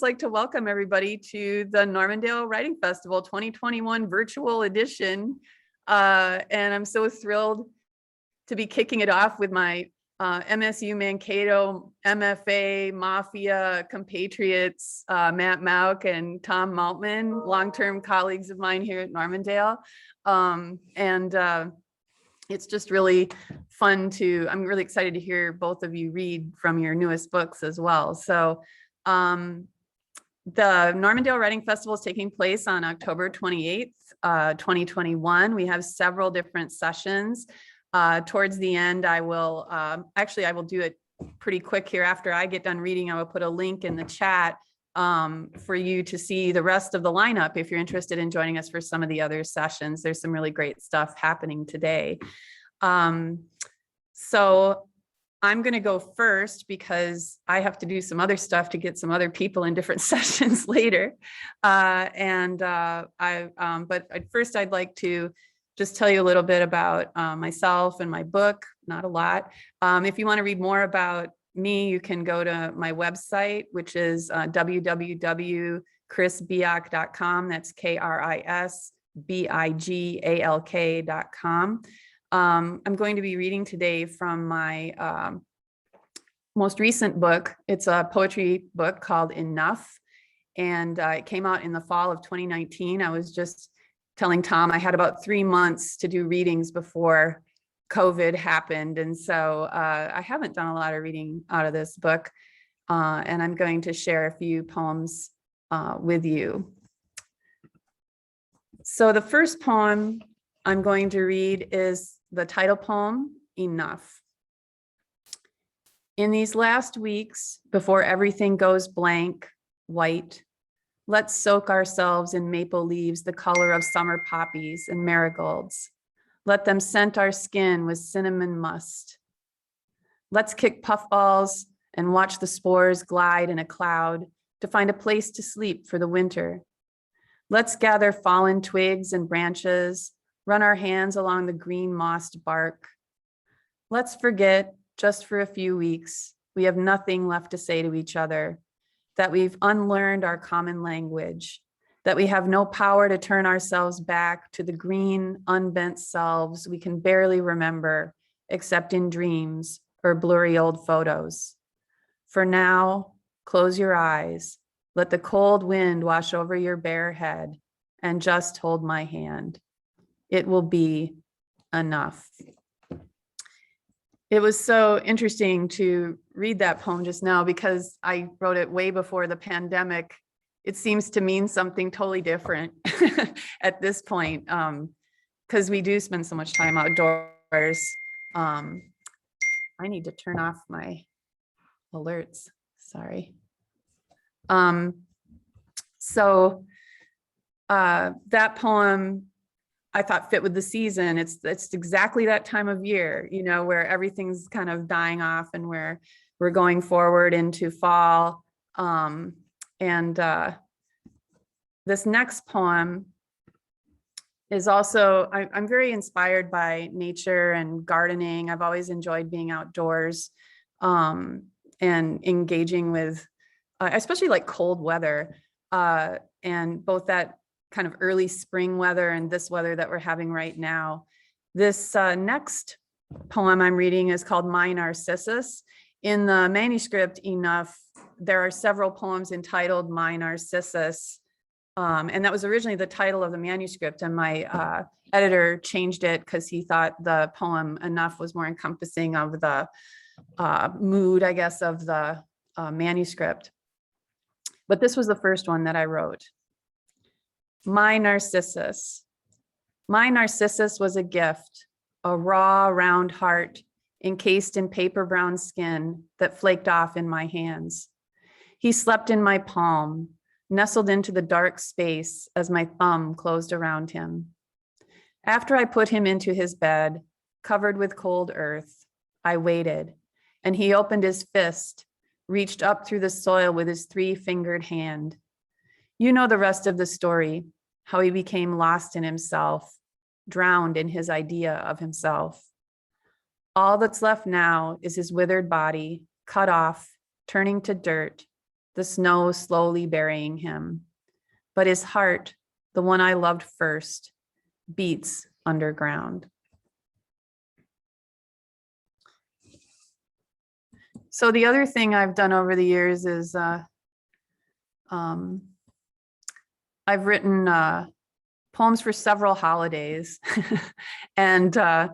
like to welcome everybody to the Normandale Writing Festival 2021 virtual edition. And I'm so thrilled to be kicking it off with my MSU Mankato, MFA, Mafia compatriots, Matt Mauch and Tom Maltman, long-term colleagues of mine here at Normandale. It's just really fun I'm really excited to hear both of you read from your newest books as well. So the Normandale Writing Festival is taking place on October 28th, 2021. We have several different sessions. Towards the end, I will do it pretty quick here. After I get done reading, I will put a link in the chat for you to see the rest of the lineup if you're interested in joining us for some of the other sessions. There's some really great stuff happening today. So I'm going to go first because I have to do some other stuff to get some other people in different sessions later. But at first I'd like to just tell you a little bit about myself and my book, not a lot. If you want to read more about me, you can go to my website, which is www.krisbigalk.com. That's KRISBIGALK.com. I'm going to be reading today from my most recent book. It's a poetry book called Enough, and it came out in the fall of 2019. I was just telling Tom I had about 3 months to do readings before COVID happened, and so I haven't done a lot of reading out of this book, and I'm going to share a few poems with you. So the first poem I'm going to read is the title poem, Enough. In these last weeks, before everything goes blank, white, let's soak ourselves in maple leaves, the color of summer poppies and marigolds. Let them scent our skin with cinnamon must. Let's kick puffballs and watch the spores glide in a cloud to find a place to sleep for the winter. Let's gather fallen twigs and branches, run our hands along the green mossed bark. Let's forget, just for a few weeks, we have nothing left to say to each other, that we've unlearned our common language, that we have no power to turn ourselves back to the green, unbent selves we can barely remember, except in dreams or blurry old photos. For now, close your eyes, let the cold wind wash over your bare head, and just hold my hand. It will be enough. It was so interesting to read that poem just now because I wrote it way before the pandemic. It seems to mean something totally different at this point because we do spend so much time outdoors. I need to turn off my alerts, sorry. That poem I thought fit with the season. It's exactly that time of year, you know, where everything's kind of dying off and where we're going forward into fall. This next poem is also, I'm very inspired by nature and gardening. I've always enjoyed being outdoors and engaging with, especially like cold weather, and both that kind of early spring weather and this weather that we're having right now. This next poem I'm reading is called My Narcissus. In the manuscript, Enough, there are several poems entitled My Narcissus. And that was originally the title of the manuscript, and my editor changed it because he thought the poem Enough was more encompassing of the mood, I guess, of the manuscript. But this was the first one that I wrote. My Narcissus. My Narcissus was a gift, a raw, round heart encased in paper brown skin that flaked off in my hands. He slept in my palm, nestled into the dark space as my thumb closed around him. After I put him into his bed, covered with cold earth, I waited, and he opened his fist, reached up through the soil with his 3-fingered hand. You know the rest of the story, how he became lost in himself, drowned in his idea of himself. All that's left now is his withered body, cut off, turning to dirt, the snow slowly burying him. But his heart, the one I loved first, beats underground. So the other thing I've done over the years is I've written poems for several holidays. And I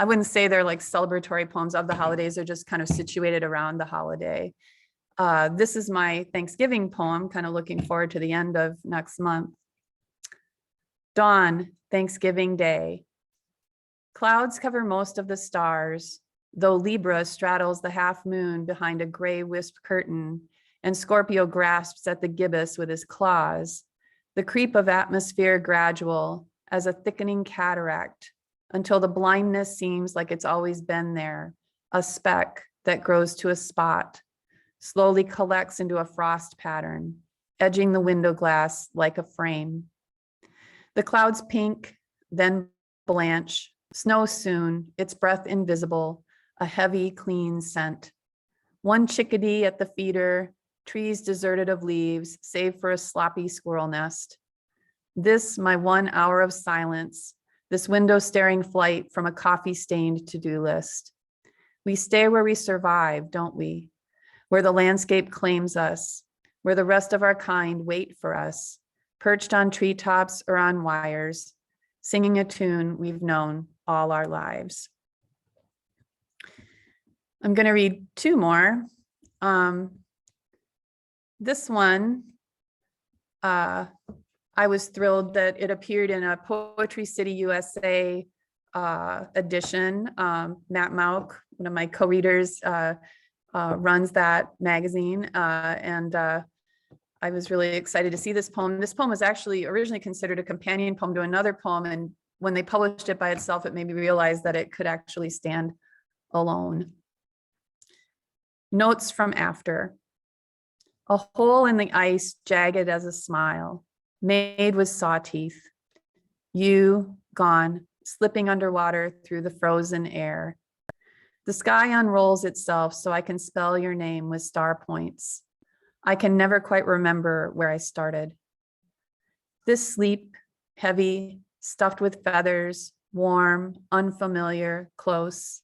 wouldn't say they're like celebratory poems of the holidays. They're just kind of situated around the holiday. This is my Thanksgiving poem, kind of looking forward to the end of next month. Dawn, Thanksgiving Day. Clouds cover most of the stars, though Libra straddles the half moon behind a gray wisp curtain, and Scorpio grasps at the gibbous with his claws. The creep of atmosphere gradual as a thickening cataract, until the blindness seems like it's always been there, a speck that grows to a spot, slowly collects into a frost pattern, edging the window glass like a frame. The clouds pink, then blanch, snow soon, its breath invisible, a heavy, clean scent. One chickadee at the feeder, trees deserted of leaves, save for a sloppy squirrel nest. This, my 1 hour of silence, this window-staring flight from a coffee-stained to-do list. We stay where we survive, don't we? Where the landscape claims us, where the rest of our kind wait for us, perched on treetops or on wires, singing a tune we've known all our lives. I'm going to read 2 more. This one, I was thrilled that it appeared in a Poetry City USA edition. Matt Mauch, one of my co-readers, runs that magazine, and I was really excited to see this poem. This poem was actually originally considered a companion poem to another poem, and when they published it by itself, it made me realize that it could actually stand alone. Notes from after. A hole in the ice, jagged as a smile, made with saw teeth. You, gone, slipping underwater through the frozen air. The sky unrolls itself so I can spell your name with star points. I can never quite remember where I started. This sleep, heavy, stuffed with feathers, warm, unfamiliar, close.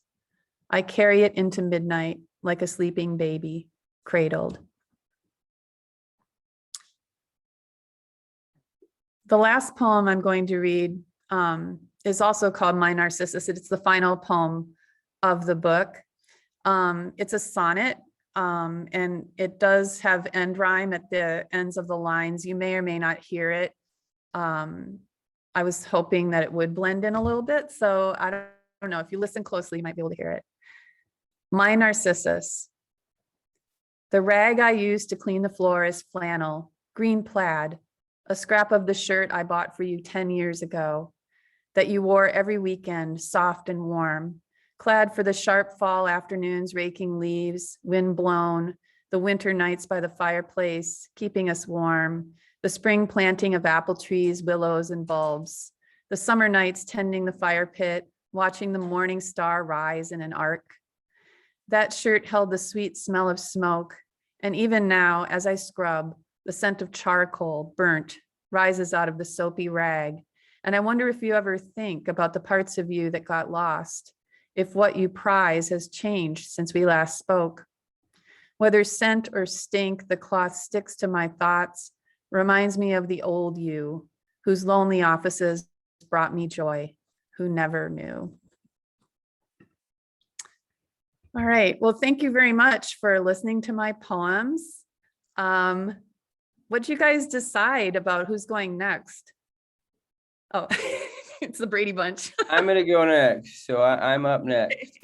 I carry it into midnight like a sleeping baby, cradled. The last poem I'm going to read is also called My Narcissus. It's the final poem of the book. It's a sonnet, and it does have end rhyme at the ends of the lines. You may or may not hear it. I was hoping that it would blend in a little bit, so I don't know. If you listen closely, you might be able to hear it. My Narcissus. The rag I use to clean the floor is flannel, green plaid, a scrap of the shirt I bought for you 10 years ago, that you wore every weekend, soft and warm, clad for the sharp fall afternoons, raking leaves, wind blown, the winter nights by the fireplace, keeping us warm, the spring planting of apple trees, willows, and bulbs, the summer nights tending the fire pit, watching the morning star rise in an arc. That shirt held the sweet smell of smoke, and even now, as I scrub, the scent of charcoal, burnt, rises out of the soapy rag. And I wonder if you ever think about the parts of you that got lost, if what you prize has changed since we last spoke. Whether scent or stink, the cloth sticks to my thoughts, reminds me of the old you, whose lonely offices brought me joy, who never knew. All right, well, thank you very much for listening to my poems. What'd you guys decide about who's going next? Oh, it's the Brady Bunch. I'm going to go next, so I'm up next.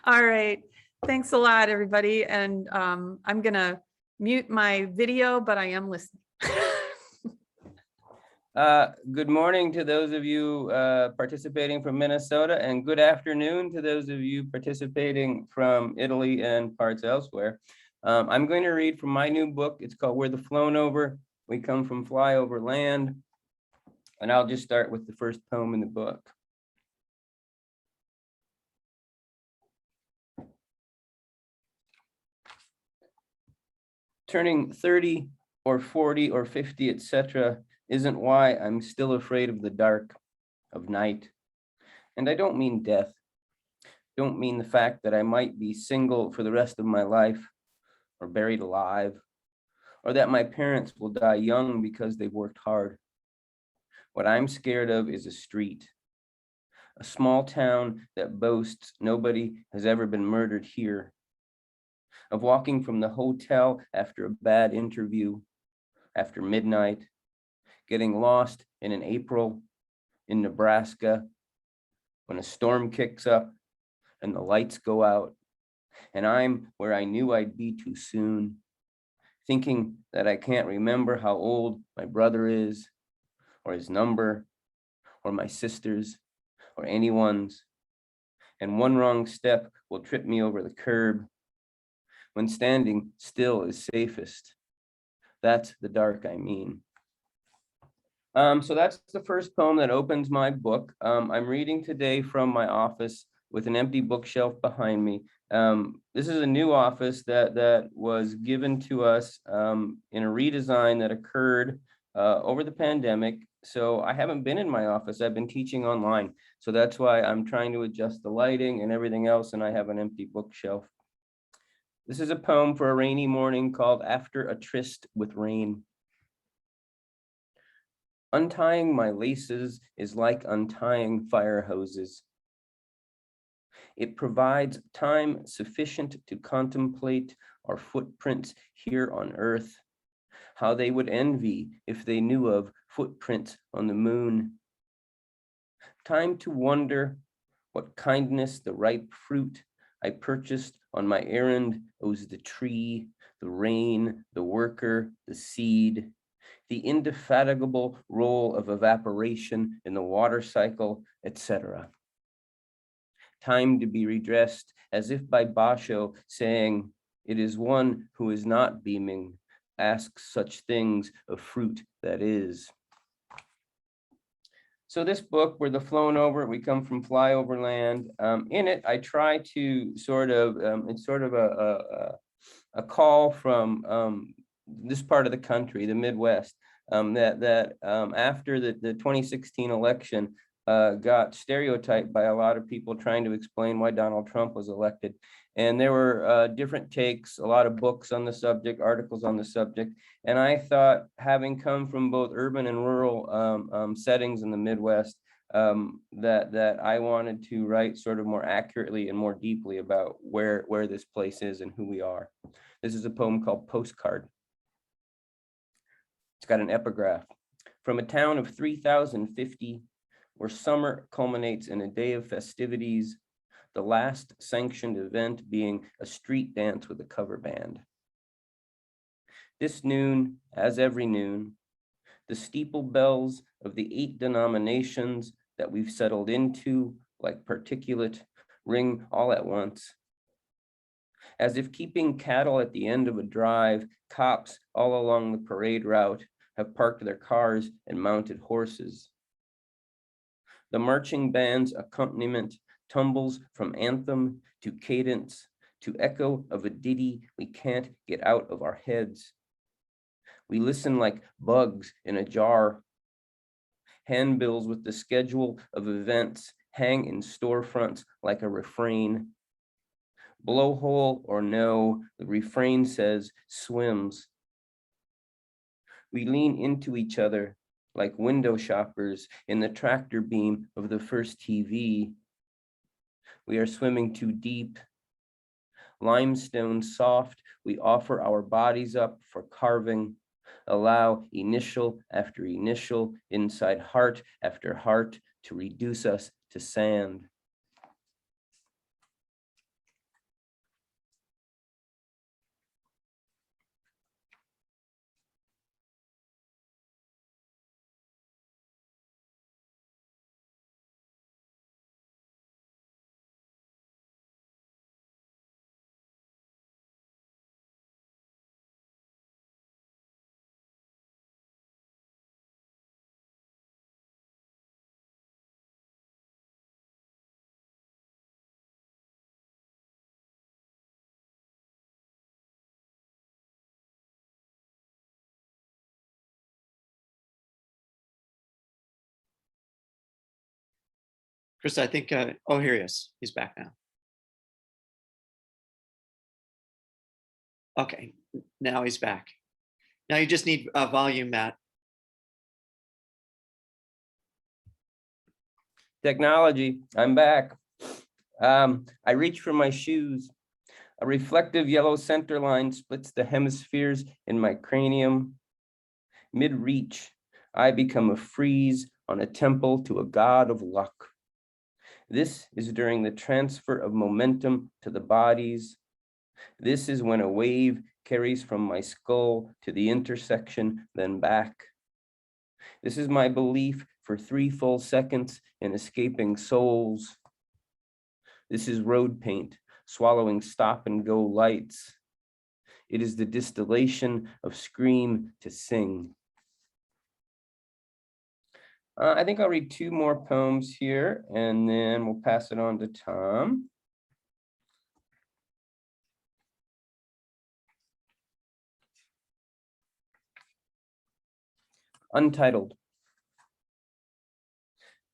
All right, thanks a lot, everybody. And I'm going to mute my video, but I am listening. Good morning to those of you participating from Minnesota, and good afternoon to those of you participating from Italy and parts elsewhere. I'm going to read from my new book. It's called We're the Flownover. We come from Flyover Land. And I'll just start with the first poem in the book. Turning 30 or 40 or 50, etc., isn't why I'm still afraid of the dark, of night. And I don't mean death. Don't mean the fact that I might be single for the rest of my life, or buried alive, or that my parents will die young because they've worked hard. What I'm scared of is a street, a small town that boasts nobody has ever been murdered here, of walking from the hotel after a bad interview, after midnight, getting lost in an April in Nebraska when a storm kicks up and the lights go out, and I'm where I knew I'd be too soon, thinking that I can't remember how old my brother is, or his number, or my sister's, or anyone's, and one wrong step will trip me over the curb, when standing still is safest. That's the dark I mean. So that's the first poem that opens my book. I'm reading today from my office with an empty bookshelf behind me. This is a new office that was given to us in a redesign that occurred over the pandemic. So I haven't been in my office. I've been teaching online. So that's why I'm trying to adjust the lighting and everything else, and I have an empty bookshelf. This is a poem for a rainy morning called After a Tryst with Rain. Untying my laces is like untying fire hoses. It provides time sufficient to contemplate our footprints here on Earth, how they would envy if they knew of footprints on the moon. Time to wonder what kindness the ripe fruit I purchased on my errand owes the tree, the rain, the worker, the seed, the indefatigable role of evaporation in the water cycle, etc. Time to be redressed as if by Basho saying, it is one who is not beaming, asks such things of fruit that is. So this book, we're the Flownover, we come from Flyover Land. In it, I try to sort of, it's sort of a call from this part of the country, the Midwest, that after the 2016 election got stereotyped by a lot of people trying to explain why Donald Trump was elected. And there were different takes, a lot of books on the subject, articles on the subject. And I thought, having come from both urban and rural settings in the Midwest, that I wanted to write sort of more accurately and more deeply about where this place is and who we are. This is a poem called Postcard. It's got an epigraph. From a town of 3,050, where summer culminates in a day of festivities, the last sanctioned event being a street dance with a cover band. This noon, as every noon, the steeple bells of the 8 denominations that we've settled into, like particulate, ring all at once. As if keeping cattle at the end of a drive, cops all along the parade route have parked their cars and mounted horses. The marching band's accompaniment tumbles from anthem to cadence to echo of a ditty we can't get out of our heads. We listen like bugs in a jar. Handbills with the schedule of events hang in storefronts like a refrain. Blowhole or no, the refrain says swims. We lean into each other like window shoppers in the tractor beam of the first TV. We are swimming too deep. Limestone soft, we offer our bodies up for carving, allow initial after initial inside heart after heart to reduce us to sand. Chris, I think, oh, here he is. He's back now. Okay, now he's back. Now you just need volume, Matt. Technology, I'm back. I reach for my shoes. A reflective yellow center line splits the hemispheres in my cranium. Mid-reach, I become a frieze on a temple to a god of luck. This is during the transfer of momentum to the bodies. This is when a wave carries from my skull to the intersection, then back. This is my belief for 3 full seconds in escaping souls. This is road paint, swallowing stop and go lights. It is the distillation of scream to sing. I think I'll read 2 more poems here, and then we'll pass it on to Tom. Untitled.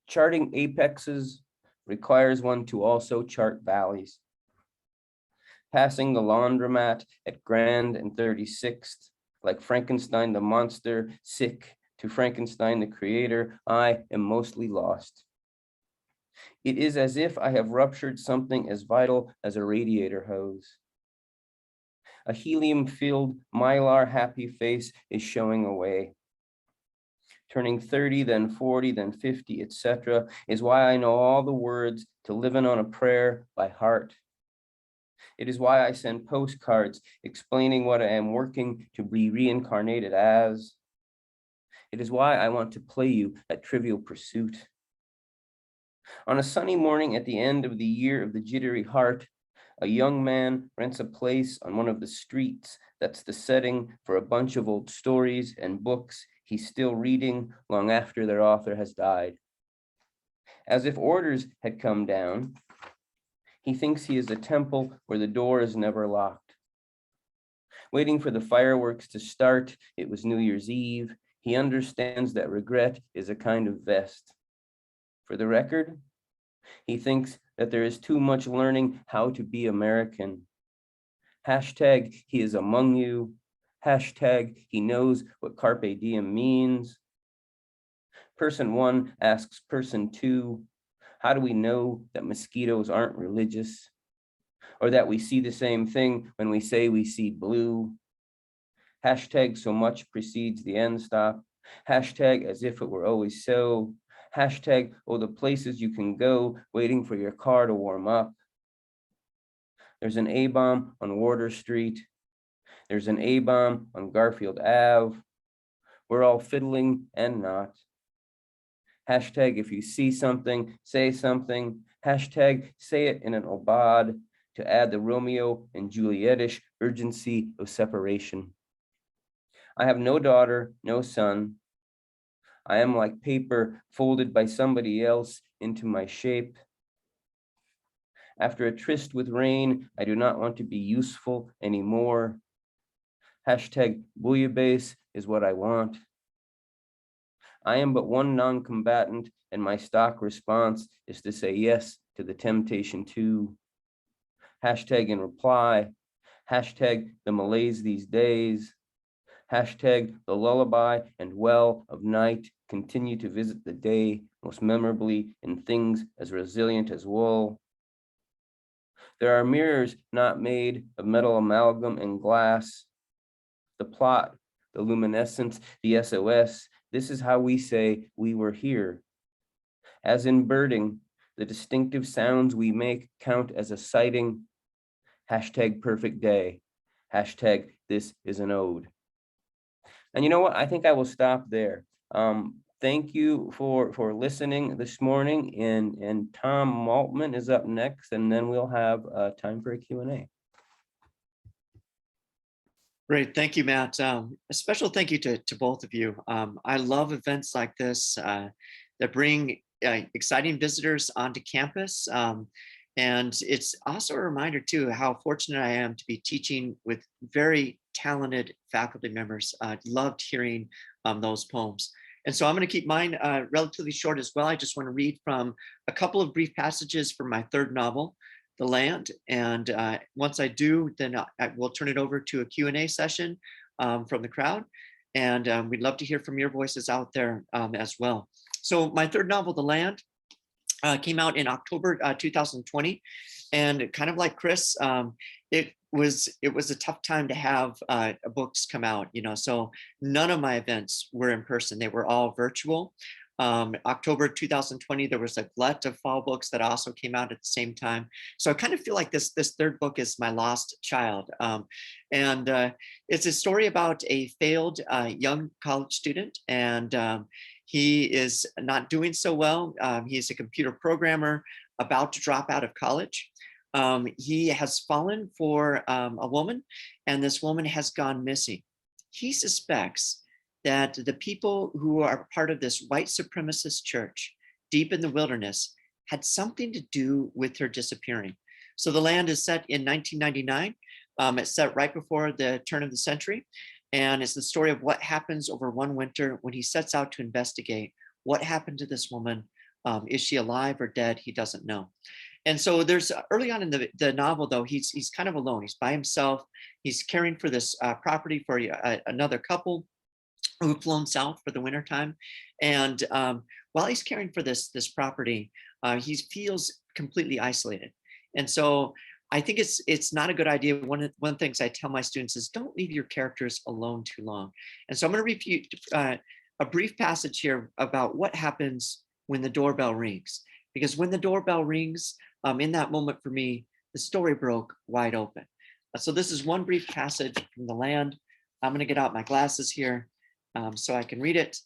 Charting apexes requires one to also chart valleys. Passing the laundromat at Grand and 36th, like Frankenstein the monster, sick to Frankenstein the creator, I am mostly lost. It is as if I have ruptured something as vital as a radiator hose. A helium-filled, mylar happy face is showing away. Turning 30, then 40, then 50, etc., is why I know all the words to Living on a Prayer by heart. It is why I send postcards explaining what I am working to be reincarnated as. It is why I want to play you at Trivial Pursuit. On a sunny morning at the end of the year of the jittery heart, a young man rents a place on one of the streets that's the setting for a bunch of old stories and books he's still reading long after their author has died. As if orders had come down, he thinks he is a temple where the door is never locked. Waiting for the fireworks to start, it was New Year's Eve. He understands that regret is a kind of vest. For the record, he thinks that there is too much learning how to be American. Hashtag he is among you. Hashtag he knows what carpe diem means. Person 1 asks person 2, how do we know that mosquitoes aren't religious? Or that we see the same thing when we say we see blue? Hashtag so much precedes the end stop. Hashtag as if it were always so. Hashtag, oh, the places you can go waiting for your car to warm up. There's an A-bomb on Warder Street. There's an A-bomb on Garfield Ave. We're all fiddling and not. Hashtag if you see something, say something. Hashtag say it in an obad to add the Romeo and Juliet-ish urgency of separation. I have no daughter, no son. I am like paper folded by somebody else into my shape. After a tryst with rain, I do not want to be useful anymore. Hashtag bouillabaisse is what I want. I am but one non-combatant, and my stock response is to say yes to the temptation to. Hashtag in reply. Hashtag the malaise these days. Hashtag the lullaby and well of night continue to visit the day, most memorably in things as resilient as wool. There are mirrors not made of metal amalgam and glass. The plot, the luminescence, the SOS, this is how we say we were here. As in birding, the distinctive sounds we make count as a sighting. Hashtag perfect day. Hashtag this is an ode. And you know what? I think I will stop there. Thank you for listening this morning. And Tom Maltman is up next, and then we'll have time for a Q&A. Great, thank you, Matt. A special thank you to both of you. I love events like this that bring exciting visitors onto campus. And it's also a reminder too, how fortunate I am to be teaching with very talented faculty members. I loved hearing those poems. And so I'm going to keep mine relatively short as well. I just want to read from a couple of brief passages from my third novel, The Land. And once I do, then I will turn it over to a Q&A session from the crowd. And we'd love to hear from your voices out there as well. So my third novel, The Land, came out in October 2020. And kind of like Kris, it was a tough time to have books come out, so none of my events were in person. They were all virtual. October 2020, there was a glut of fall books that also came out at the same time. So I kind of feel like this third book is my lost child. And it's a story about a failed young college student, and he is not doing so well. He's a computer programmer about to drop out of college. He has fallen for a woman, and this woman has gone missing. He suspects that the people who are part of this white supremacist church deep in the wilderness had something to do with her disappearing. So The Land is set in 1999. It's set right before the turn of the century. And it's the story of what happens over one winter when he sets out to investigate what happened to this woman. Is she alive or dead? He doesn't know. And so there's early on in the novel, though, he's kind of alone. He's by himself. He's caring for this property for another couple who've flown south for the wintertime. And while he's caring for this property, he feels completely isolated. And so I think it's not a good idea. One of the things I tell my students is don't leave your characters alone too long. And so I'm going to repeat a brief passage here about what happens when the doorbell rings. Because when the doorbell rings, in that moment for me, the story broke wide open. So this is one brief passage from The Land. I'm going to get out my glasses here so I can read it.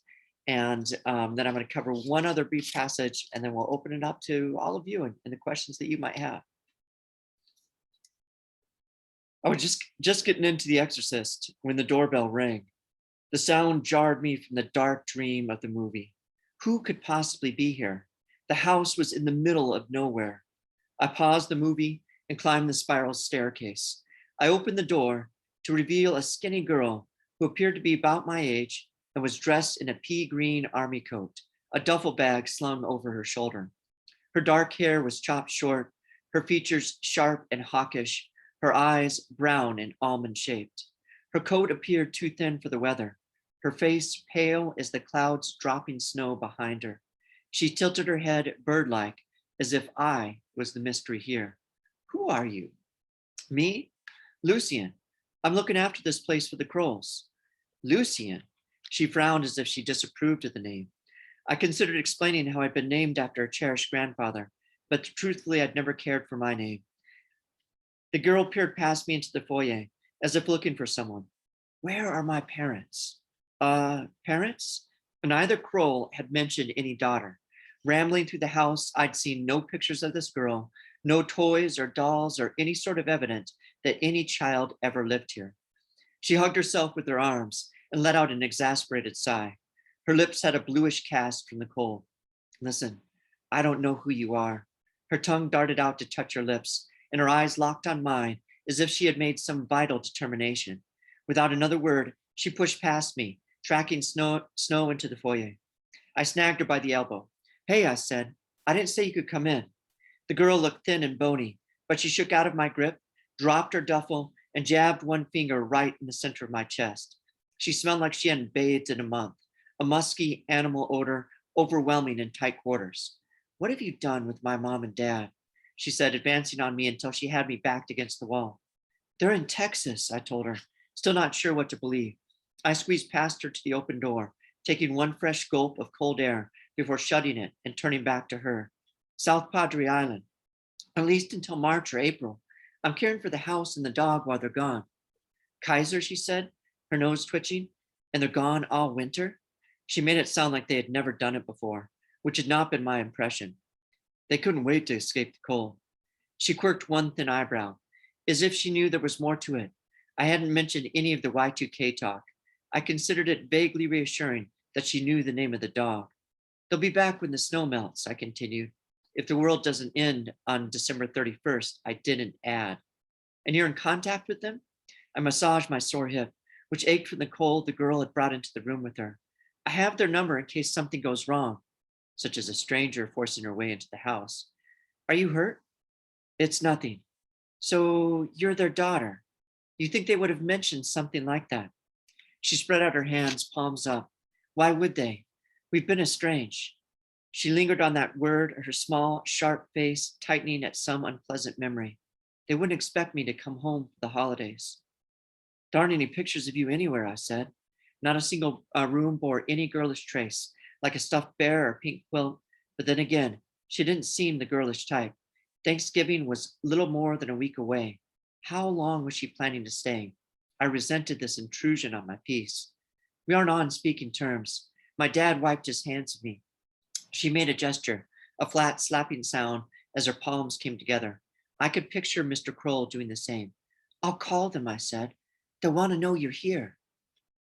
And then I'm going to cover one other brief passage, and then we'll open it up to all of you and the questions that you might have. I was just getting into The Exorcist when the doorbell rang. The sound jarred me from the dark dream of the movie. Who could possibly be here? The house was in the middle of nowhere. I paused the movie and climbed the spiral staircase. I opened the door to reveal a skinny girl who appeared to be about my age and was dressed in a pea green army coat, a duffel bag slung over her shoulder. Her dark hair was chopped short, her features sharp and hawkish, her eyes brown and almond-shaped. Her coat appeared too thin for the weather, her face pale as the clouds dropping snow behind her. She tilted her head bird-like, as if I was the mystery here. Who are you? Me? Lucien. I'm looking after this place for the Crolls. Lucien. She frowned as if she disapproved of the name. I considered explaining how I'd been named after a cherished grandfather, but truthfully, I'd never cared for my name. The girl peered past me into the foyer, as if looking for someone. Where are my parents? Parents? Neither Kroll had mentioned any daughter. Rambling through the house, I'd seen no pictures of this girl, no toys or dolls or any sort of evidence that any child ever lived here. She hugged herself with her arms and let out an exasperated sigh. Her lips had a bluish cast from the cold. Listen, I don't know who you are. Her tongue darted out to touch her lips, and her eyes locked on mine as if she had made some vital determination. Without another word, she pushed past me, tracking snow into the foyer. I snagged her by the elbow. Hey, I said, I didn't say you could come in. The girl looked thin and bony, but she shook out of my grip, dropped her duffel, and jabbed one finger right in the center of my chest. She smelled like she hadn't bathed in a month, a musky animal odor overwhelming in tight quarters. What have you done with my mom and dad? She said, advancing on me until she had me backed against the wall. They're in Texas, I told her, still not sure what to believe. I squeezed past her to the open door, taking one fresh gulp of cold air before shutting it and turning back to her. South Padre Island, at least until March or April. I'm caring for the house and the dog while they're gone. Kaiser, she said, her nose twitching, and they're gone all winter? She made it sound like they had never done it before, which had not been my impression. They couldn't wait to escape the cold. She quirked one thin eyebrow, as if she knew there was more to it. I hadn't mentioned any of the Y2K talk. I considered it vaguely reassuring that she knew the name of the dog. They'll be back when the snow melts, I continued. If the world doesn't end on December 31st, I didn't add. And you're in contact with them? I massaged my sore hip, which ached from the cold the girl had brought into the room with her. I have their number in case something goes wrong, such as a stranger forcing her way into the house. Are you hurt? It's nothing. So you're their daughter. You think they would have mentioned something like that? She spread out her hands, palms up. Why would they? We've been estranged. She lingered on that word, her small, sharp face tightening at some unpleasant memory. They wouldn't expect me to come home for the holidays. There aren't any pictures of you anywhere, I said. Not a single room bore any girlish trace, like a stuffed bear or pink quilt. But then again, she didn't seem the girlish type. Thanksgiving was little more than a week away. How long was she planning to stay? I resented this intrusion on my peace. We aren't on speaking terms. My dad wiped his hands at me. She made a gesture, a flat slapping sound as her palms came together. I could picture Mr. Kroll doing the same. I'll call them, I said. They'll want to know you're here.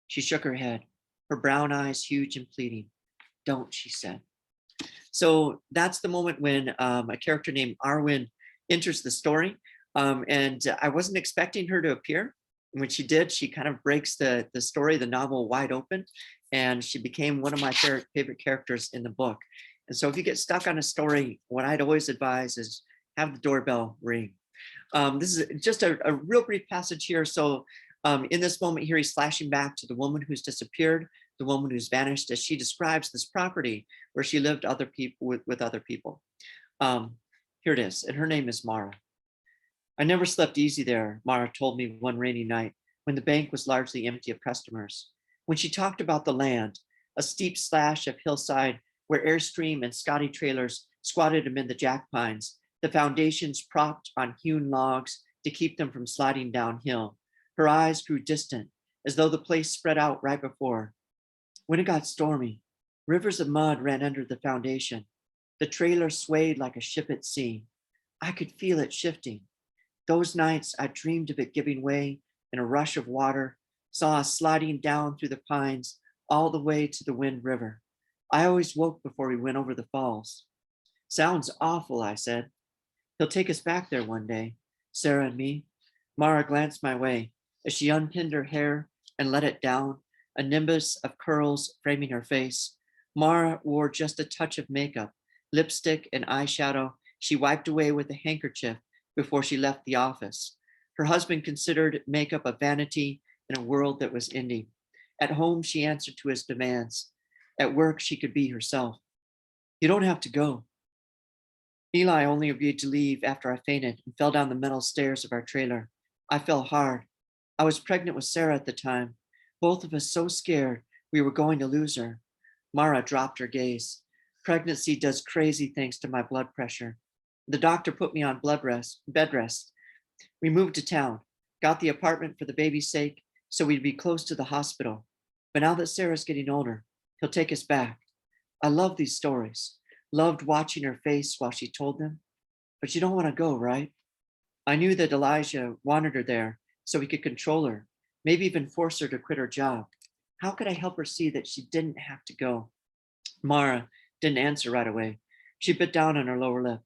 She shook her head, her brown eyes huge and pleading. Don't, she said. So that's the moment when a character named Arwen enters the story. And I wasn't expecting her to appear. And when she did, she kind of breaks the story, the novel wide open. And she became one of my favorite characters in the book. And so if you get stuck on a story, what I'd always advise is have the doorbell ring. This is just a real brief passage here. So in this moment here, he's flashing back to the woman who's disappeared, the woman who's vanished, as she describes this property where she lived with other people. Here it is, and her name is Mara. I never slept easy there, Mara told me one rainy night when the bank was largely empty of customers. When she talked about the land, a steep slash of hillside where Airstream and Scotty trailers squatted amid the jack pines, the foundations propped on hewn logs to keep them from sliding downhill. Her eyes grew distant, as though the place spread out right before her. When it got stormy, rivers of mud ran under the foundation. The trailer swayed like a ship at sea. I could feel it shifting. Those nights I dreamed of it giving way in a rush of water, saw us sliding down through the pines all the way to the Wind River. I always woke before we went over the falls. Sounds awful, I said. He'll take us back there one day, Sarah and me. Mara glanced my way as she unpinned her hair and let it down, a nimbus of curls framing her face. Mara wore just a touch of makeup, lipstick and eyeshadow she wiped away with a handkerchief before she left the office. Her husband considered makeup a vanity in a world that was ending. At home, she answered to his demands. At work, she could be herself. You don't have to go. Eli only agreed to leave after I fainted and fell down the metal stairs of our trailer. I fell hard. I was pregnant with Sarah at the time, both of us so scared we were going to lose her. Mara dropped her gaze. Pregnancy does crazy things to my blood pressure. The doctor put me on bed rest. We moved to town, got the apartment for the baby's sake so we'd be close to the hospital. But now that Sarah's getting older, he'll take us back. I love these stories, loved watching her face while she told them. But you don't want to go, right? I knew that Elijah wanted her there so he could control her, maybe even force her to quit her job. How could I help her see that she didn't have to go? Mara didn't answer right away. She bit down on her lower lip.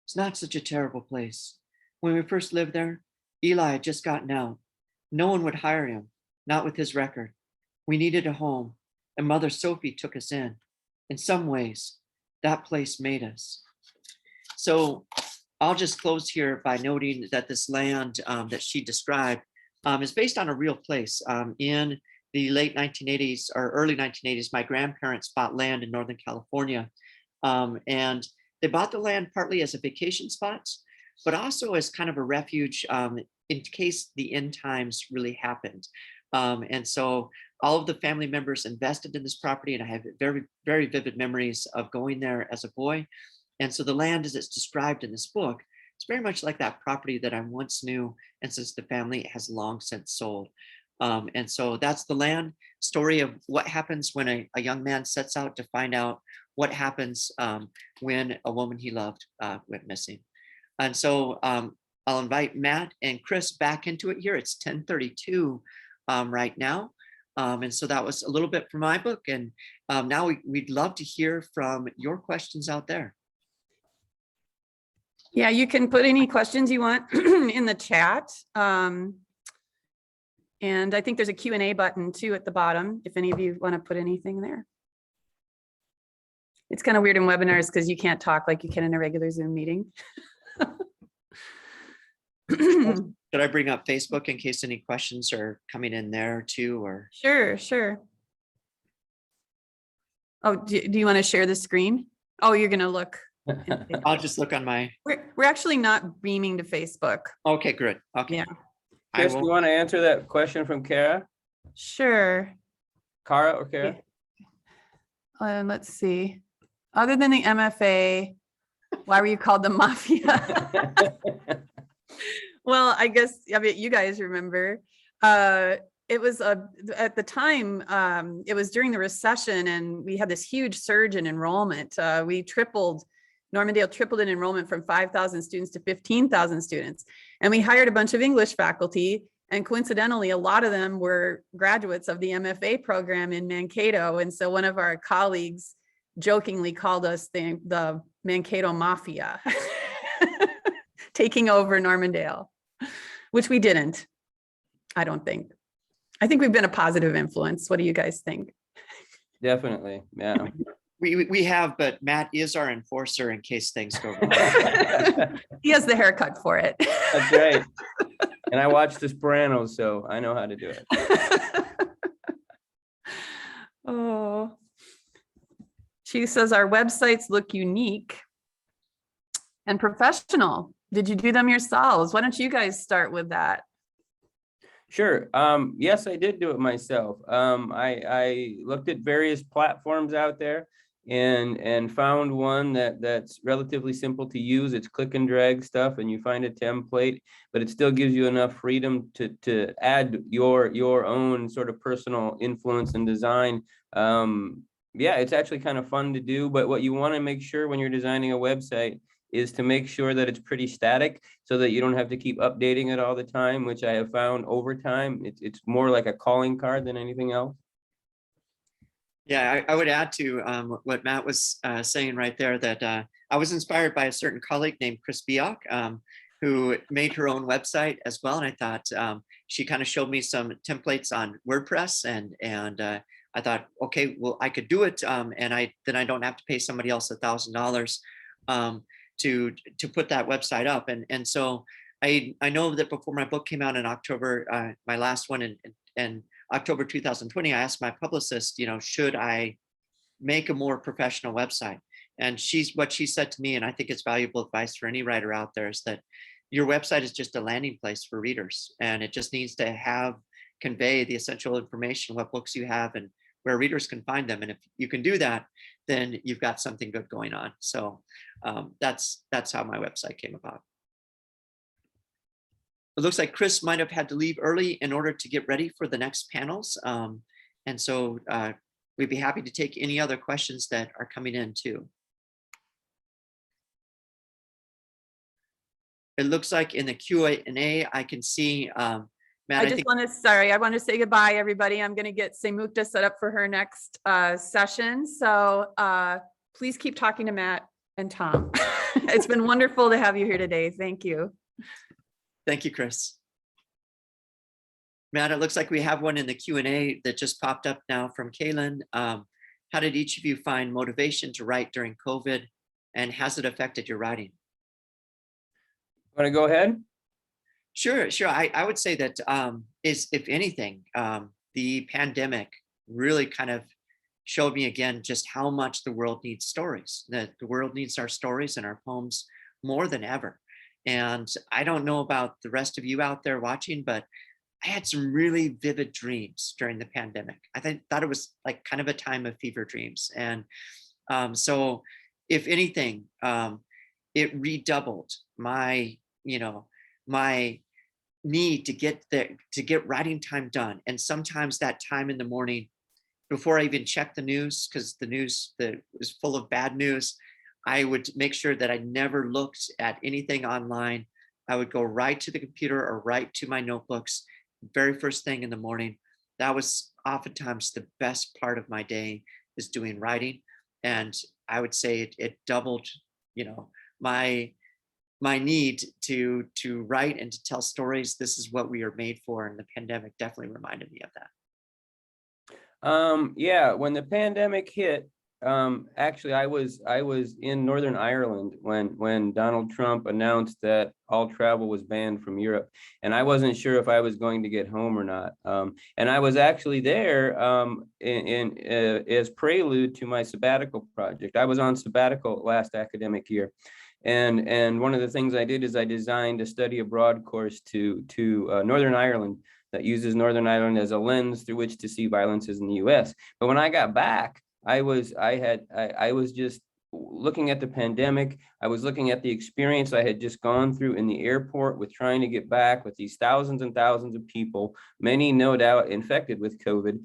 It's not such a terrible place. When we first lived there, Eli had just gotten out. No one would hire him, not with his record. We needed a home, and Mother Sophie took us in. In some ways, that place made us. So I'll just close here by noting that this land that she described is based on a real place. In the late 1980s or early 1980s, my grandparents bought land in Northern California. And they bought the land partly as a vacation spot, but also as kind of a refuge in case the end times really happened. And so all of the family members invested in this property, and I have very, very vivid memories of going there as a boy. And so the land, as it's described in this book, it's very much like that property that I once knew, and since the family has long since sold. And so that's the land story of what happens when a young man sets out to find out what happens when a woman he loved went missing. And so I'll invite Matt and Kris back into it here. It's 10:32 right now. And so that was a little bit from my book. And now we'd love to hear from your questions out there. Yeah, you can put any questions you want in the chat. And I think there's a Q&A button too at the bottom, if any of you want to put anything there. It's kind of weird in webinars because you can't talk like you can in a regular Zoom meeting. Should I bring up Facebook in case any questions are coming in there too, or? Sure. Oh, do you want to share the screen? Oh, you're going to look. I'll just look on my, We're actually not beaming to Facebook. okay, good. Okay. Yeah. Kris, do you want to answer that question from Kara? Sure. Kara or Kara? Let's see. Other than the MFA, why were you called the mafia? Well, I guess, I mean, you guys remember, it was at the time, it was during the recession and we had this huge surge in enrollment. Normandale tripled in enrollment from 5,000 students to 15,000 students. And we hired a bunch of English faculty. And coincidentally, a lot of them were graduates of the MFA program in Mankato. And so one of our colleagues jokingly called us the Mankato Mafia, taking over Normandale, which we didn't, I don't think. I think we've been a positive influence. What do you guys think? Definitely, yeah. We have, but Matt is our enforcer in case things go wrong. He has the haircut for it. That's right. And I watched The Sopranos, so I know how to do it. Oh, she says our websites look unique and professional. Did you do them yourselves? Why don't you guys start with that? Sure. Yes, I did do it myself. I looked at various platforms out there and found one that's relatively simple to use. It's click and drag stuff, and you find a template, but it still gives you enough freedom to add your own sort of personal influence and design. Yeah, it's actually kind of fun to do, but what you want to make sure when you're designing a website is to make sure that it's pretty static so that you don't have to keep updating it all the time, which I have found over time. It's more like a calling card than anything else. Yeah, I would add to what Matt was saying right there that I was inspired by a certain colleague named Kris Bigalk, who made her own website as well. And I thought she kind of showed me some templates on WordPress, and I thought, okay, well, I could do it, and then I don't have to pay somebody else $1,000 to put that website up. And so I know that before my book came out in October, my last one in October 2020, I asked my publicist, should I make a more professional website? And what she said to me, and I think it's valuable advice for any writer out there, is that your website is just a landing place for readers, and it just needs to convey the essential information, what books you have and where readers can find them. And if you can do that, then you've got something good going on. So that's how my website came about. It looks like Kris might have had to leave early in order to get ready for the next panels. And so we'd be happy to take any other questions that are coming in too. It looks like in the Q&A, I can see, Matt, I want to say goodbye, everybody. I'm going to say Mukta set up for her next session. So please keep talking to Matt and Tom. It's been wonderful to have you here today. Thank you. Thank you, Kris. Matt, it looks like we have one in the Q&A that just popped up now from Kaylin. How did each of you find motivation to write during COVID, and has it affected your writing? Want to go ahead? Sure. I would say that if anything, the pandemic really kind of showed me again just how much the world needs stories, that the world needs our stories and our poems more than ever. And I don't know about the rest of you out there watching, but I had some really vivid dreams during the pandemic. I thought it was like kind of a time of fever dreams. And so if anything, it redoubled my need to get writing time done. And sometimes that time in the morning, before I even checked the news, because the news that was full of bad news, I would make sure that I never looked at anything online. I would go right to the computer or right to my notebooks, very first thing in the morning. That was oftentimes the best part of my day, is doing writing. And I would say it doubled, my need to write and to tell stories. This is what we are made for. And the pandemic definitely reminded me of that. Yeah, when the pandemic hit, Actually, I was in Northern Ireland when Donald Trump announced that all travel was banned from Europe, and I wasn't sure if I was going to get home or not. And I was actually there as prelude to my sabbatical project. I was on sabbatical last academic year, and one of the things I did is I designed a study abroad course to Northern Ireland that uses Northern Ireland as a lens through which to see violences in the U.S. But when I got back, I was just looking at the pandemic. I was looking at the experience I had just gone through in the airport with trying to get back with these thousands and thousands of people, many no doubt infected with COVID,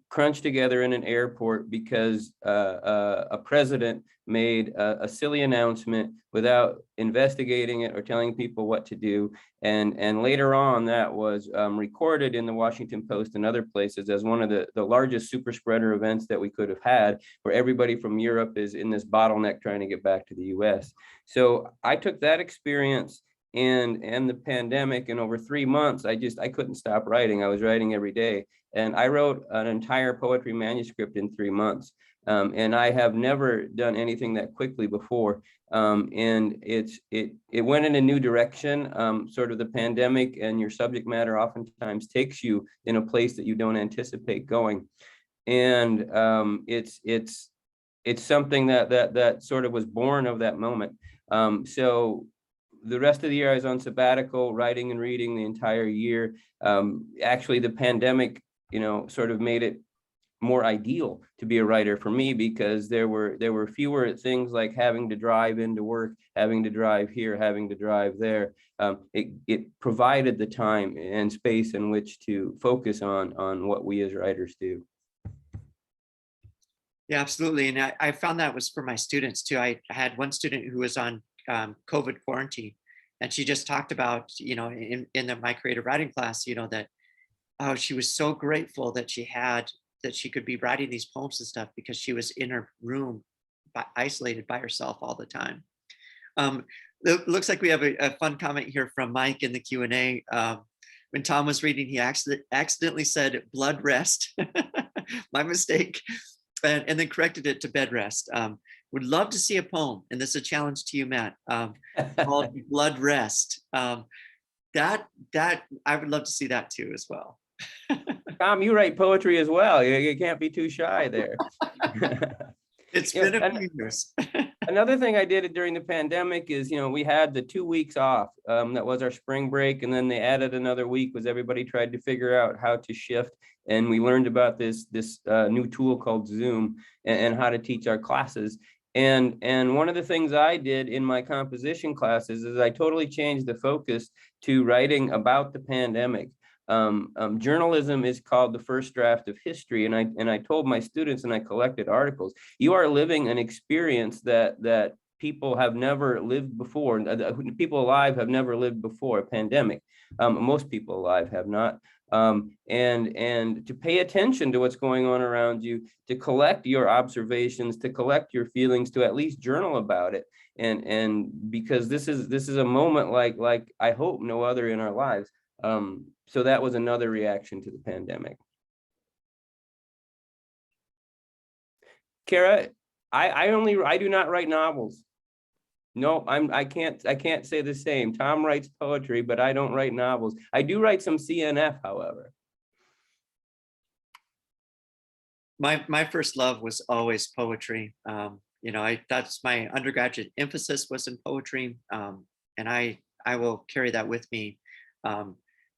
crunched together in an airport because a president made a silly announcement without investigating it or telling people what to do. And later on, that was recorded in the Washington Post and other places as one of the largest super spreader events that we could have had, where everybody from Europe is in this bottleneck trying to get back to the US. So I took that experience and the pandemic, and over 3 months, I couldn't stop writing. I was writing every day. And I wrote an entire poetry manuscript in 3 months. And I have never done anything that quickly before. And it went in a new direction. Sort of the pandemic and your subject matter oftentimes takes you in a place that you don't anticipate going. And it's something that sort of was born of that moment. So the rest of the year I was on sabbatical, writing and reading the entire year. Actually, the pandemic, sort of made it more ideal to be a writer for me, because there were fewer things like having to drive into work, having to drive here, having to drive there. It provided the time and space in which to focus on what we as writers do. Yeah, absolutely. And I found that was for my students too. I had one student who was on COVID quarantine, and she just talked about, in my creative writing class, that, oh, she was so grateful that she could be writing these poems and stuff because she was in her room, isolated by herself all the time. Looks like we have a fun comment here from Mike in the Q&A. When Tom was reading, he accidentally said blood rest. My mistake. And then corrected it to bed rest. Would love to see a poem, and this is a challenge to you, Matt, called Blood Rest. That I would love to see that too as well. Tom, you write poetry as well. You can't be too shy there. It's been a few years. Another thing I did during the pandemic is, we had the 2 weeks off. That was our spring break. And then they added another week as everybody tried to figure out how to shift. And we learned about this new tool called Zoom and how to teach our classes. And one of the things I did in my composition classes is I totally changed the focus to writing about the pandemic. Journalism is called the first draft of history, and I told my students, and I collected articles, you are living an experience that people have never lived before. People alive have never lived before a pandemic. Most people alive have not. And to pay attention to what's going on around you, to collect your observations, to collect your feelings, to at least journal about it. And because this is a moment like I hope no other in our lives. So that was another reaction to the pandemic. Kara, I do not write novels. No, I can't say the same. Tom writes poetry, but I don't write novels. I do write some CNF, however. My first love was always poetry. That's my undergraduate emphasis was in poetry, and I will carry that with me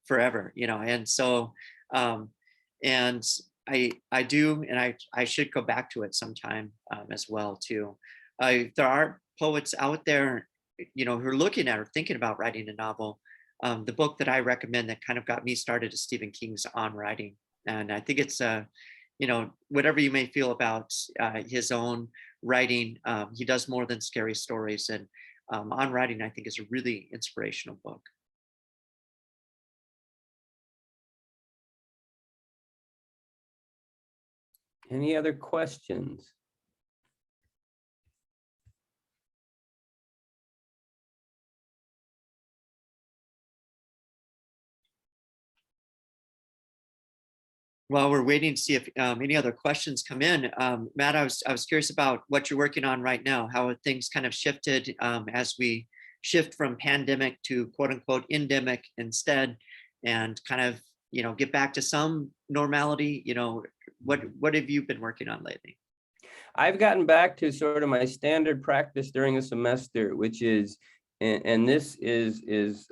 forever. And so and I do, and I should go back to it sometime as well too. There are poets out there, who are looking at or thinking about writing a novel. The book that I recommend that kind of got me started is Stephen King's On Writing, and I think it's whatever you may feel about his own writing, he does more than scary stories, and On Writing I think is a really inspirational book. Any other questions? While we're waiting to see if any other questions come in, Matt, I was curious about what you're working on right now. How have things kind of shifted as we shift from pandemic to quote unquote endemic instead, and kind of, you know, get back to some normality? You know, what have you been working on lately? I've gotten back to sort of my standard practice during a semester, which is, and this is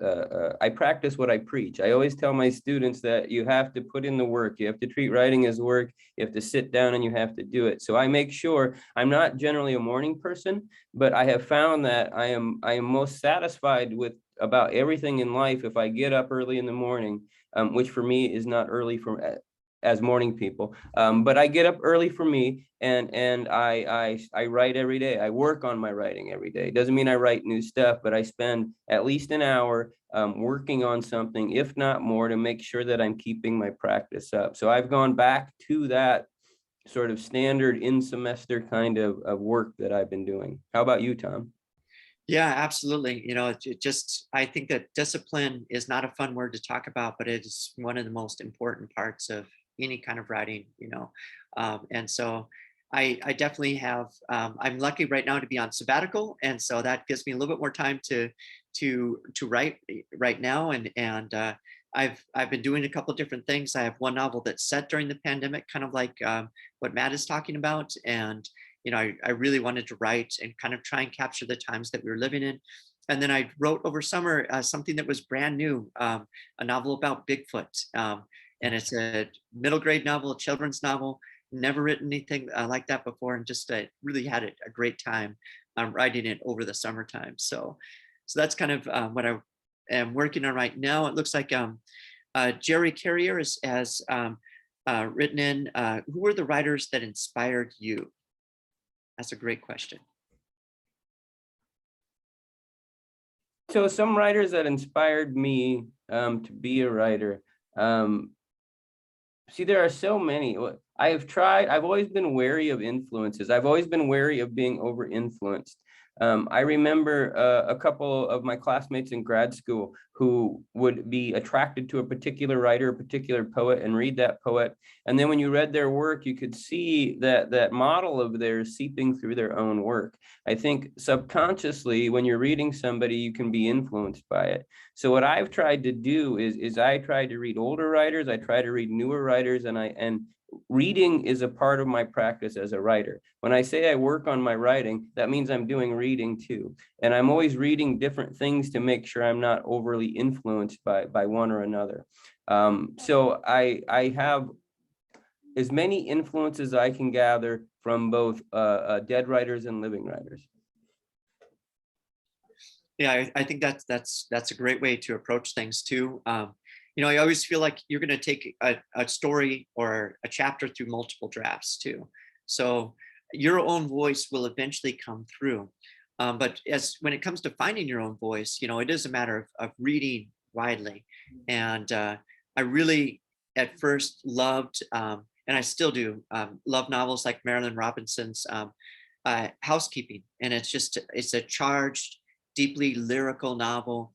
I practice what I preach. I always tell my students that you have to put in the work. You have to treat writing as work. You have to sit down and you have to do it. So I make sure I'm not generally a morning person, but I have found that I am most satisfied with about everything in life if I get up early in the morning, which for me is not early for as morning people, but I get up early for me, and I write every day. I work on my writing every day. Doesn't mean I write new stuff, but I spend at least an hour working on something, if not more, to make sure that I'm keeping my practice up. So I've gone back to that sort of standard in semester kind of work that I've been doing. How about you, Tom? Yeah, absolutely. You know, it just, I think that discipline is not a fun word to talk about, but it is one of the most important parts of any kind of writing, you know. And so I definitely have, I'm lucky right now to be on sabbatical. And so that gives me a little bit more time to write right now. And I've been doing a couple of different things. I have one novel that's set during the pandemic, kind of like what Matt is talking about. And you know, I really wanted to write and kind of try and capture the times that we were living in. And then I wrote over summer something that was brand new, a novel about Bigfoot. And it's a middle grade novel, a children's novel. Never written anything like that before, and just really had a great time writing it over the summertime. So that's kind of what I am working on right now. It looks like Jerry Carrier has written in, who were the writers that inspired you? That's a great question. So some writers that inspired me to be a writer. See, there are so many. I've always been wary of influences. I've always been wary of being over influenced. I remember a couple of my classmates in grad school who would be attracted to a particular writer, a particular poet, and read that poet. And then when you read their work, you could see that model of theirs seeping through their own work. I think subconsciously, when you're reading somebody, you can be influenced by it. So what I've tried to do is I try to read older writers, I try to read newer writers, and reading is a part of my practice as a writer. When I say I work on my writing, that means I'm doing reading too. And I'm always reading different things to make sure I'm not overly influenced by one or another. So I have as many influences I can gather from both dead writers and living writers. Yeah, I think that's a great way to approach things too. You know, I always feel like you're going to take a story or a chapter through multiple drafts too. So your own voice will eventually come through. But when it comes to finding your own voice, you know, it is a matter of reading widely. And I really at first loved, and I still do, love novels like Marilyn Robinson's Housekeeping. And it's a charged, deeply lyrical novel.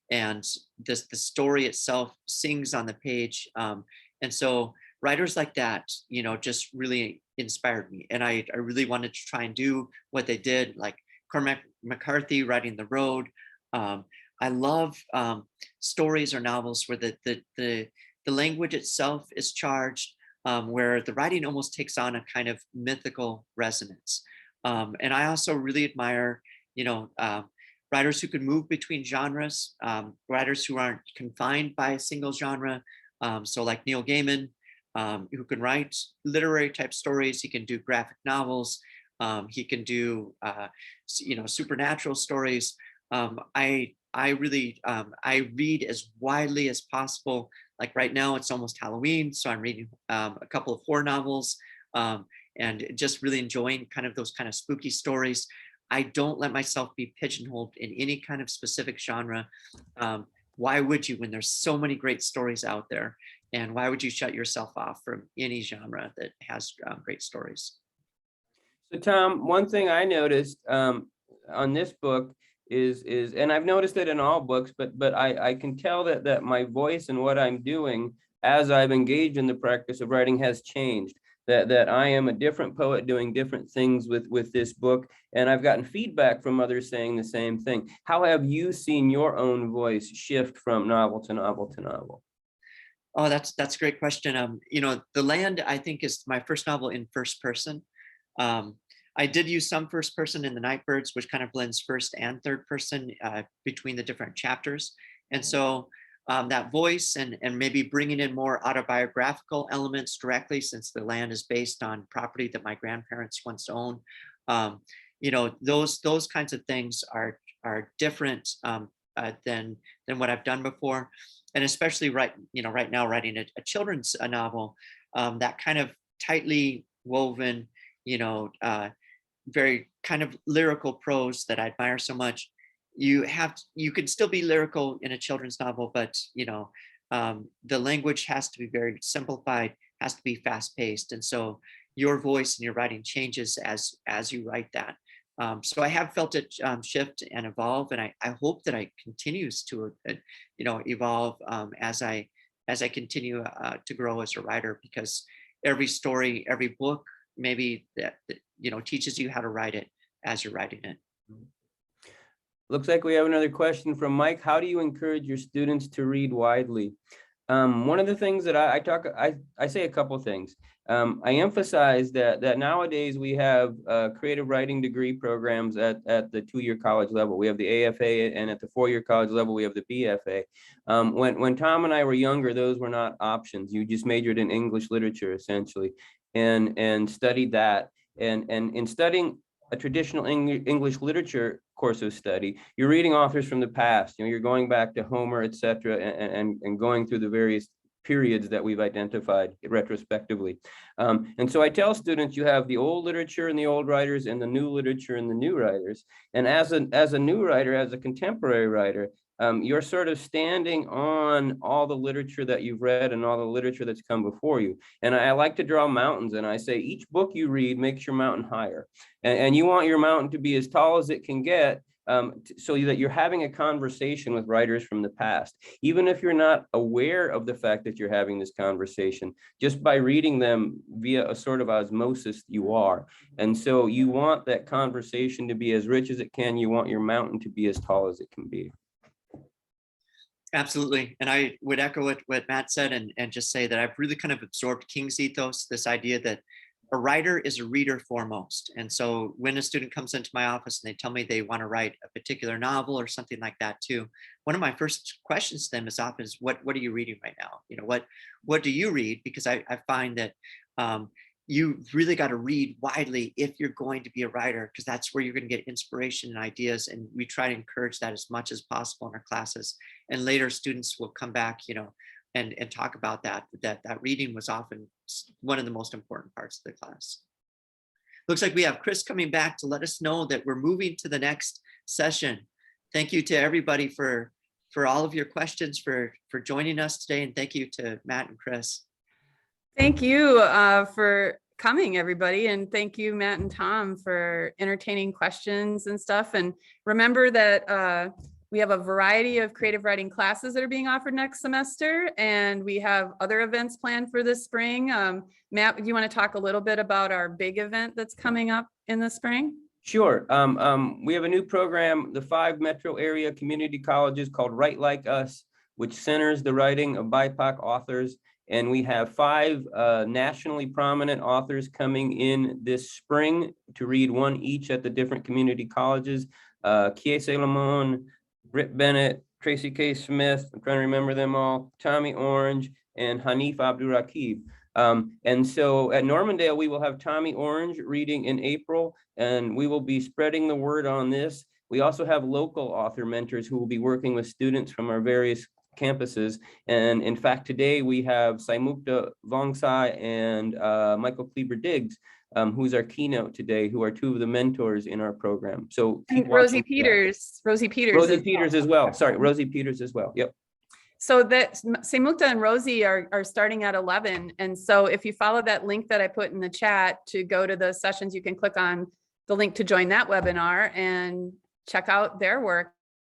And the story itself sings on the page. And so writers like that, you know, just really inspired me. And I really wanted to try and do what they did, like Cormac McCarthy writing The Road. I love stories or novels where the language itself is charged, where the writing almost takes on a kind of mythical resonance. And I also really admire, you know, writers who can move between genres, writers who aren't confined by a single genre. So like Neil Gaiman, who can write literary type stories. He can do graphic novels. He can do, you know, supernatural stories. I really, I read as widely as possible. Like right now it's almost Halloween, so I'm reading a couple of horror novels and just really enjoying kind of those kind of spooky stories. I don't let myself be pigeonholed in any kind of specific genre. Why would you, when there's so many great stories out there? And why would you shut yourself off from any genre that has great stories? So Tom, one thing I noticed on this book is, and I've noticed it in all books, but I can tell that my voice and what I'm doing as I've engaged in the practice of writing has changed. That I am a different poet doing different things with this book, and I've gotten feedback from others saying the same thing. How have you seen your own voice shift from novel to novel to novel? Oh, that's a great question. You know, The Land, I think, is my first novel in first person. I did use some first person in The Nightbirds, which kind of blends first and third person between the different chapters. And so that voice and maybe bringing in more autobiographical elements directly, since The Land is based on property that my grandparents once owned. You know, those kinds of things are different than what I've done before. And especially right now writing a children's novel, that kind of tightly woven, very kind of lyrical prose that I admire so much. You could still be lyrical in a children's novel, but the language has to be very simplified, has to be fast paced, and so your voice and your writing changes as you write that. So I have felt it shift and evolve, and I hope that it continues to evolve as I continue to grow as a writer, because every story, every book, maybe that teaches you how to write it as you're writing it. Looks like we have another question from Mike. How do you encourage your students to read widely? One of the things that I say a couple things. I emphasize that nowadays we have creative writing degree programs at the 2-year college level. We have the AFA, and at the 4-year college level, we have the BFA. When Tom and I were younger, those were not options. You just majored in English literature, essentially, and studied that. And in studying a traditional English literature course of study, you're reading authors from the past. You're going back to Homer, etc., and going through the various periods that we've identified retrospectively. And so I tell students, you have the old literature and the old writers, and the new literature and the new writers. And as a new writer, as a contemporary writer, you're sort of standing on all the literature that you've read and all the literature that's come before you. And I like to draw mountains, and I say each book you read makes your mountain higher. And you want your mountain to be as tall as it can get, so that you're having a conversation with writers from the past. Even if you're not aware of the fact that you're having this conversation, just by reading them via a sort of osmosis, you are. And so you want that conversation to be as rich as it can. You want your mountain to be as tall as it can be. Absolutely. And I would echo what Matt said, and just say that I've really kind of absorbed King's ethos, this idea that a writer is a reader foremost. And so when a student comes into my office and they tell me they want to write a particular novel or something like that too, one of my first questions to them is often what are you reading right now? What do you read? Because I find that you really got to read widely if you're going to be a writer, because that's where you're going to get inspiration and ideas. And we try to encourage that as much as possible in our classes. And later students will come back, and talk about that reading was often one of the most important parts of the class. Looks like we have Kris coming back to let us know that we're moving to the next session. Thank you to everybody for all of your questions, for joining us today. And thank you to Matt and Kris. Thank you for coming, everybody. And thank you, Matt and Tom, for entertaining questions and stuff. And remember that we have a variety of creative writing classes that are being offered next semester, and we have other events planned for this spring. Matt, do you want to talk a little bit about our big event that's coming up in the spring? Sure. We have a new program, the 5 metro area community colleges, called Write Like Us, which centers the writing of BIPOC authors. And we have 5 nationally prominent authors coming in this spring to read one each at the different community colleges. Kiese Lamont, Britt Bennett, Tracy K. Smith, I'm trying to remember them all, Tommy Orange, and Hanif Abdurraqib. And so at Normandale, we will have Tommy Orange reading in April, and we will be spreading the word on this. We also have local author mentors who will be working with students from our various campuses. And in fact, today we have Saimukta Vongsai and Michael Kleber-Diggs, who's our keynote today, who are 2 of the mentors in our program. So Rosie Peters. Rosie Peters as well. Sorry, Rosie Peters as well. Yep. So that Saimukta and Rosie are starting at 11. And so if you follow that link that I put in the chat to go to the sessions, you can click on the link to join that webinar and check out their work.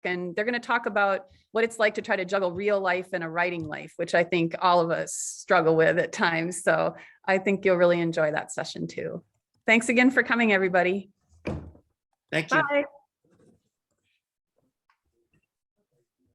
and they're going to talk about what it's like to try to juggle real life and a writing life, which I think all of us struggle with at times. So I think you'll really enjoy that session too. Thanks again for coming, everybody. Thank you. Bye.